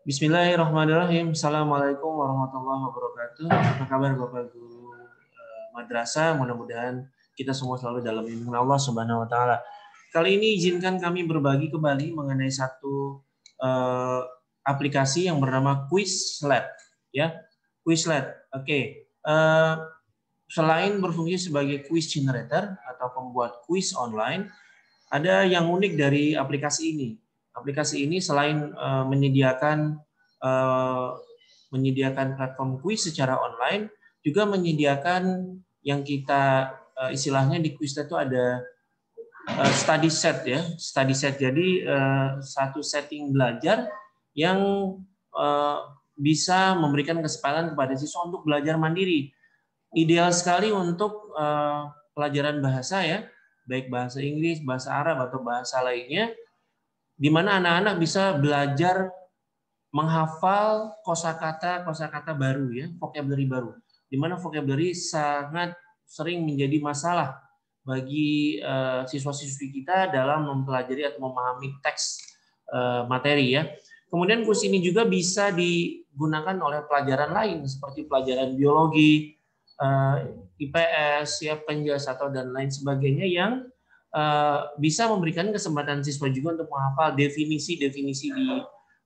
Bismillahirrahmanirrahim. Assalamualaikum warahmatullahi wabarakatuh. Apa kabar Bapak Guru Madrasah? Mudah-mudahan kita semua selalu dalam lindungan Allah Subhanahu wa taala. Kali ini izinkan kami berbagi kembali mengenai satu aplikasi yang bernama Quizlet, ya. Quizlet. Oke. Selain berfungsi sebagai quiz generator atau pembuat quiz online, ada yang unik dari aplikasi ini. Aplikasi ini selain menyediakan platform quiz secara online, juga menyediakan yang kita istilahnya di quiz itu ada study set, ya, study set. Jadi satu setting belajar yang bisa memberikan kesempatan kepada siswa untuk belajar mandiri. Ideal sekali untuk pelajaran bahasa, ya, baik bahasa Inggris, bahasa Arab atau bahasa lainnya, di mana anak-anak bisa belajar menghafal kosakata baru, ya, vocabulary baru. Di mana vocabulary sangat sering menjadi masalah bagi siswa-siswi kita dalam mempelajari atau memahami teks materi, ya. Kemudian kurs ini juga bisa digunakan oleh pelajaran lain seperti pelajaran biologi, IPS, ya, penjas atau dan lain sebagainya yang bisa memberikan kesempatan siswa juga untuk menghafal definisi-definisi di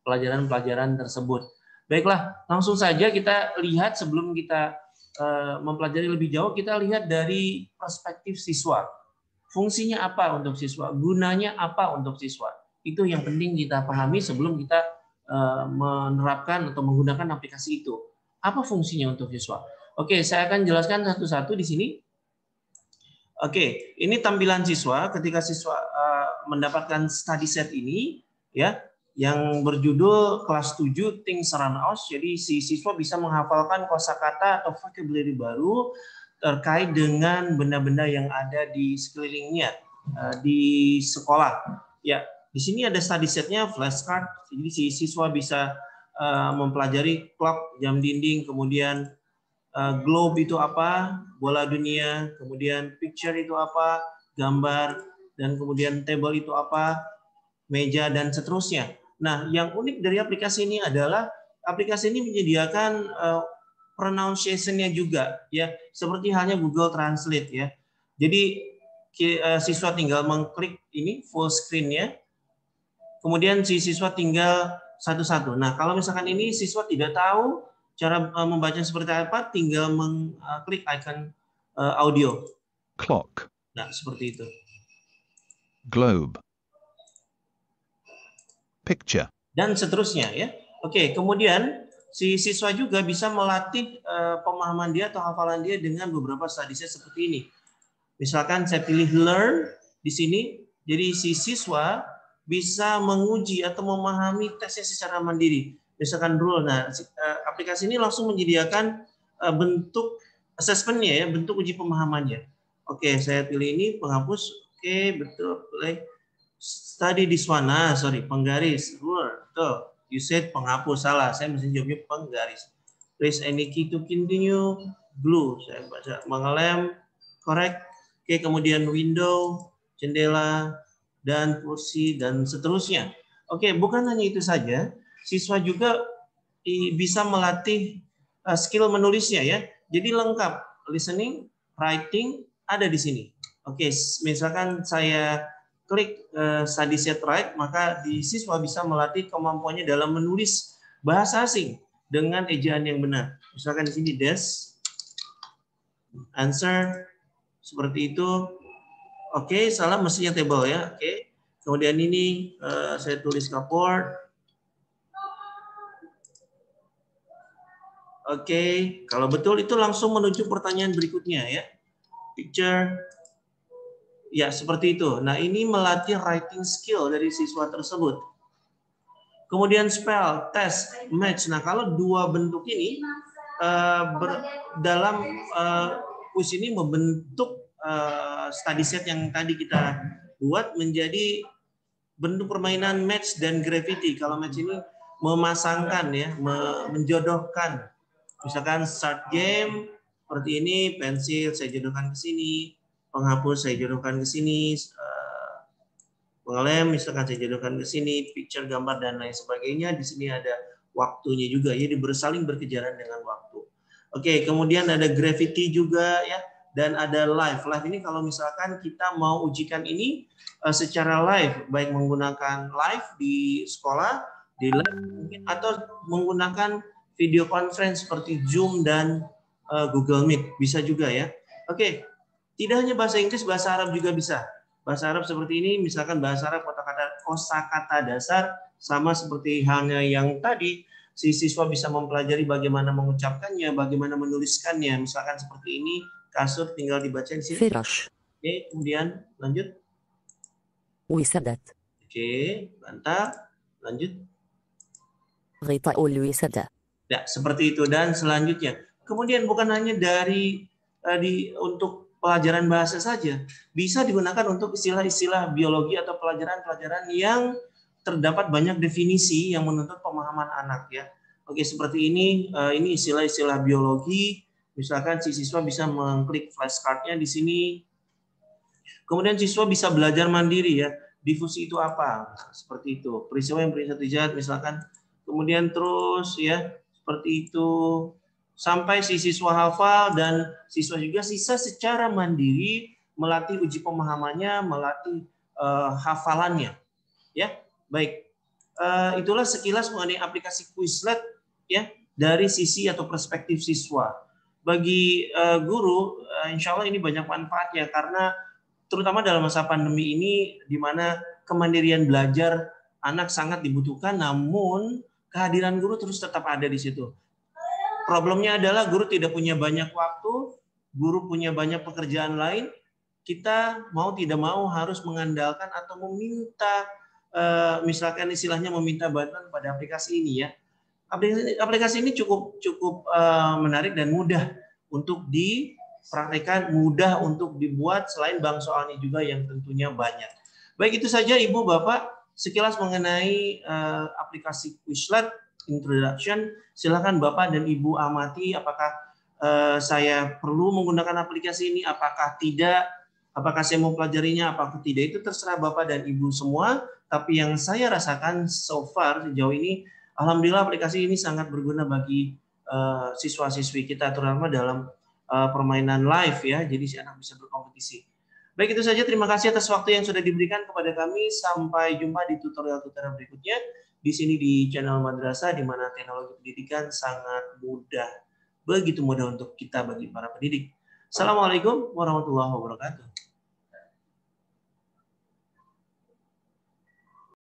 pelajaran-pelajaran tersebut. Baiklah, langsung saja kita lihat sebelum kita mempelajari lebih jauh, kita lihat dari perspektif siswa. Fungsinya apa untuk siswa? Gunanya apa untuk siswa? Itu yang penting kita pahami sebelum kita menerapkan atau menggunakan aplikasi itu. Apa fungsinya untuk siswa? Oke, saya akan jelaskan satu-satu di sini. Oke, ini tampilan siswa ketika siswa mendapatkan study set ini, ya, yang berjudul kelas 7 Things Around Us. Jadi si siswa bisa menghafalkan kosakata atau vocabulary baru terkait dengan benda-benda yang ada di sekelilingnya di sekolah. Ya, di sini ada study setnya, flashcard. Jadi si siswa bisa mempelajari clock, jam dinding, kemudian globe itu apa, bola dunia, kemudian picture itu apa, gambar, dan kemudian table itu apa, meja, dan seterusnya. Nah, yang unik dari aplikasi ini adalah aplikasi ini menyediakan pronunciation-nya juga, ya, seperti halnya Google Translate, ya. Jadi siswa tinggal mengklik ini full screen-nya, kemudian si siswa tinggal satu-satu. Nah, kalau misalkan ini siswa tidak tahu cara membaca seperti apa, tinggal mengklik icon audio. Clock. Nah, seperti itu. Globe. Picture. Dan seterusnya, ya. Oke, kemudian si siswa juga bisa melatih pemahaman dia atau hafalan dia dengan beberapa study set seperti ini. Misalkan saya pilih learn di sini, jadi si siswa bisa menguji atau memahami tesnya secara mandiri. Misalkan rule, nah aplikasi ini langsung menyediakan bentuk assessment-nya, ya, bentuk uji pemahamannya. Oke, saya pilih ini penghapus. Oke, betul. Study this one, sorry, penggaris, ruler. Tuh, you said penghapus, salah. Saya mesti jawabnya penggaris. Press any key to continue. Blue, saya baca. Mengelem, correct. Oke, kemudian window, jendela, dan kursi, dan seterusnya. Oke, bukan hanya itu saja, siswa juga bisa melatih skill menulisnya, ya. Jadi lengkap, listening, writing ada di sini. Oke, misalkan saya klik study set right, maka di siswa bisa melatih kemampuannya dalam menulis bahasa asing dengan ejaan yang benar. Misalkan di sini des, answer, seperti itu. Oke, salah mestinya table, ya. Oke. Kemudian ini saya tulis keyboard. Oke, kalau betul itu langsung menuju pertanyaan berikutnya, ya. Picture. Ya, seperti itu. Nah, ini melatih writing skill dari siswa tersebut. Kemudian spell, test, match. Nah, kalau dua bentuk ini dalam quiz ini membentuk study set yang tadi kita buat menjadi bentuk permainan match dan gravity. Kalau match ini memasangkan, ya, menjodohkan. Misalkan start game seperti ini, pensil saya jodohkan ke sini, penghapus saya jodohkan ke sini, pengelem misalkan saya jodohkan ke sini, picture, gambar, dan lain sebagainya. Di sini ada waktunya juga ya, saling berkejaran dengan waktu. Oke, kemudian ada gravity juga ya, dan ada live. Live ini kalau misalkan kita mau ujikan ini secara live, baik menggunakan live di sekolah, di lab mungkin, atau menggunakan video conference seperti Zoom dan Google Meet, bisa juga ya. Oke, tidak hanya bahasa Inggris, bahasa Arab juga bisa. Bahasa Arab seperti ini, misalkan bahasa Arab kosakata dasar, sama seperti halnya yang tadi, si siswa bisa mempelajari bagaimana mengucapkannya, bagaimana menuliskannya. Misalkan seperti ini, kasur tinggal dibaca di sini. فراش Oke, kemudian lanjut. وسادة Oke, bantal. Lanjut. غطاء الوسادة Ya, seperti itu. Dan selanjutnya, kemudian bukan hanya untuk pelajaran bahasa saja, bisa digunakan untuk istilah-istilah biologi atau pelajaran-pelajaran yang terdapat banyak definisi yang menuntut pemahaman anak ya. Oke, seperti ini istilah-istilah biologi. Misalkan si siswa bisa mengklik flashcard-nya di sini. Kemudian siswa bisa belajar mandiri ya. Difusi itu apa? Nah, seperti itu. Peristiwa yang berinisiatif jahat misalkan. Kemudian terus ya seperti itu sampai si siswa hafal dan siswa juga sisa secara mandiri melatih uji pemahamannya, melatih hafalannya. Ya, baik. Itulah sekilas mengenai aplikasi Quizlet ya dari sisi atau perspektif siswa. Bagi guru, insya Allah ini banyak manfaatnya karena terutama dalam masa pandemi ini di mana kemandirian belajar anak sangat dibutuhkan, namun kehadiran guru terus tetap ada di situ. Problemnya adalah guru tidak punya banyak waktu, guru punya banyak pekerjaan lain, kita mau tidak mau harus mengandalkan atau meminta, misalkan istilahnya meminta bantuan pada aplikasi ini ya. Aplikasi ini cukup menarik dan mudah untuk dipraktekkan, mudah untuk dibuat, selain bank soalnya juga yang tentunya banyak. Baik, itu saja Ibu Bapak sekilas mengenai aplikasi Quizlet introduction. Silakan Bapak dan Ibu amati apakah saya perlu menggunakan aplikasi ini, apakah tidak, apakah saya mau pelajarinya, apakah tidak, itu terserah Bapak dan Ibu semua. Tapi yang saya rasakan so far sejauh ini, alhamdulillah aplikasi ini sangat berguna bagi siswa-siswi kita, terutama dalam permainan live ya, jadi si anak bisa berkompetisi. Baik, itu saja. Terima kasih atas waktu yang sudah diberikan kepada kami. Sampai jumpa di tutorial-tutorial berikutnya di sini di channel Madrasah, di mana teknologi pendidikan sangat mudah, begitu mudah untuk kita bagi para pendidik. Assalamualaikum warahmatullahi wabarakatuh.